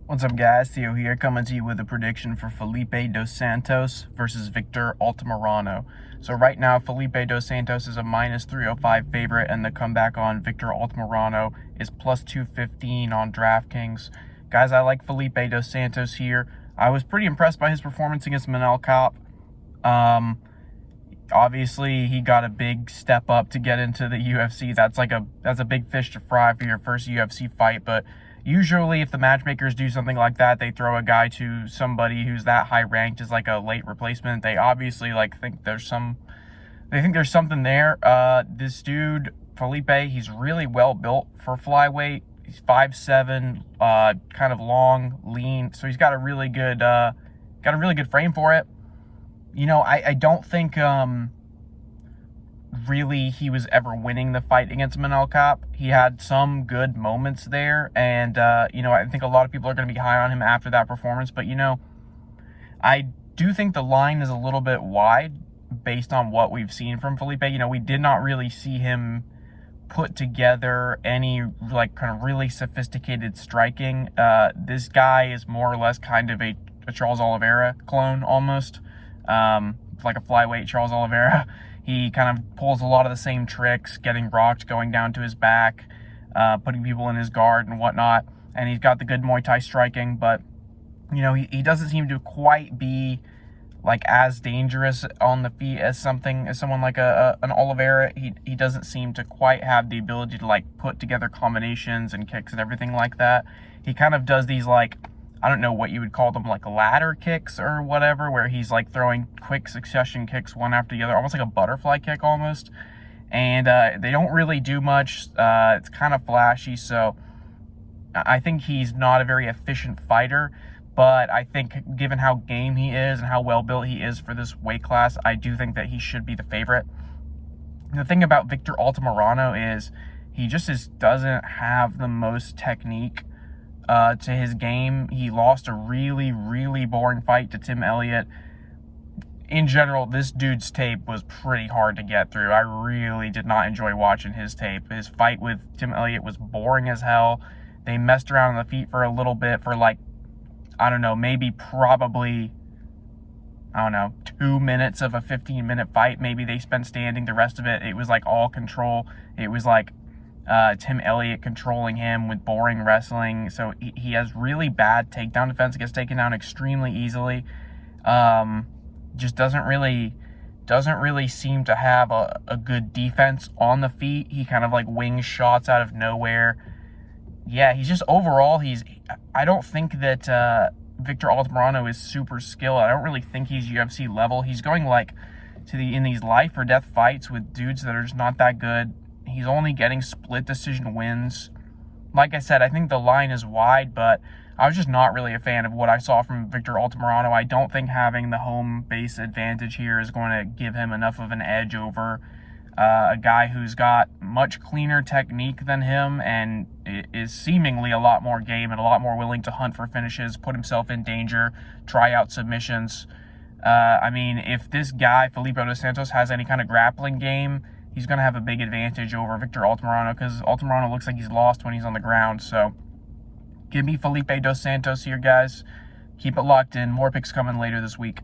What's up, guys? Theo here, coming to you with a prediction for Felipe dos Santos versus Victor Altamirano. So right now, Felipe dos Santos is a minus 305 favorite, and the comeback on Victor Altamirano is plus 215 on DraftKings. Guys, I like Felipe dos Santos here. I was pretty impressed by his performance against Manel Cop. Obviously, he got a big step up to get into the UFC. That's a big fish to fry for your first UFC fight, but usually, if the matchmakers do something like that, they throw a guy to somebody who's that high ranked as like a late replacement. They obviously think there's something there. This dude Felipe, he's really well built for flyweight. He's 5'7", kind of long, lean, so he's got a really good frame for it. You know, I don't think really he was ever winning the fight against Manel Cop. He had some good moments there, and I think a lot of people are going to be high on him after that performance, but I do think the line is a little bit wide based on what we've seen from Felipe. We did not really see him put together any kind of really sophisticated striking. This guy is more or less kind of a Charles Oliveira clone almost, like a flyweight Charles Oliveira. He kind of pulls a lot of the same tricks, getting rocked, going down to his back, putting people in his guard and whatnot. And he's got the good Muay Thai striking, but he doesn't seem to quite be as dangerous on the feet as someone like an Oliveira. He doesn't seem to quite have the ability to put together combinations and kicks and everything like that. He kind of does these I don't know what you would call them, ladder kicks or whatever, where he's throwing quick succession kicks one after the other, almost like a butterfly kick almost. And they don't really do much. It's kind of flashy, so I think he's not a very efficient fighter. But I think given how game he is and how well built he is for this weight class, I do think that he should be the favorite. The thing about Victor Altamirano is he just doesn't have the most technique to his game. He lost a really, really boring fight to Tim Elliott. In general, this dude's tape was pretty hard to get through. I really did not enjoy watching his tape. His fight with Tim Elliott was boring as hell. They messed around on the feet for a little bit for I don't know, probably 2 minutes of a 15-minute fight. Maybe they spent standing the rest of it. It was all control. It was Tim Elliott controlling him with boring wrestling. So he has really bad takedown defense. Gets taken down extremely easily. Just doesn't really seem to have a good defense on the feet. He kind of wings shots out of nowhere. Yeah, he's just overall, I don't think that Victor Altamirano is super skilled. I don't really think he's UFC level. He's going in these life or death fights with dudes that are just not that good. He's only getting split decision wins. Like I said, I think the line is wide, but I was just not really a fan of what I saw from Victor Altamirano. I don't think having the home base advantage here is going to give him enough of an edge over a guy who's got much cleaner technique than him and is seemingly a lot more game and a lot more willing to hunt for finishes, put himself in danger, try out submissions. If this guy, Felipe dos Santos, has any kind of grappling game, he's going to have a big advantage over Victor Altamirano, because Altamirano looks like he's lost when he's on the ground. So give me Felipe dos Santos here, guys. Keep it locked in. More picks coming later this week.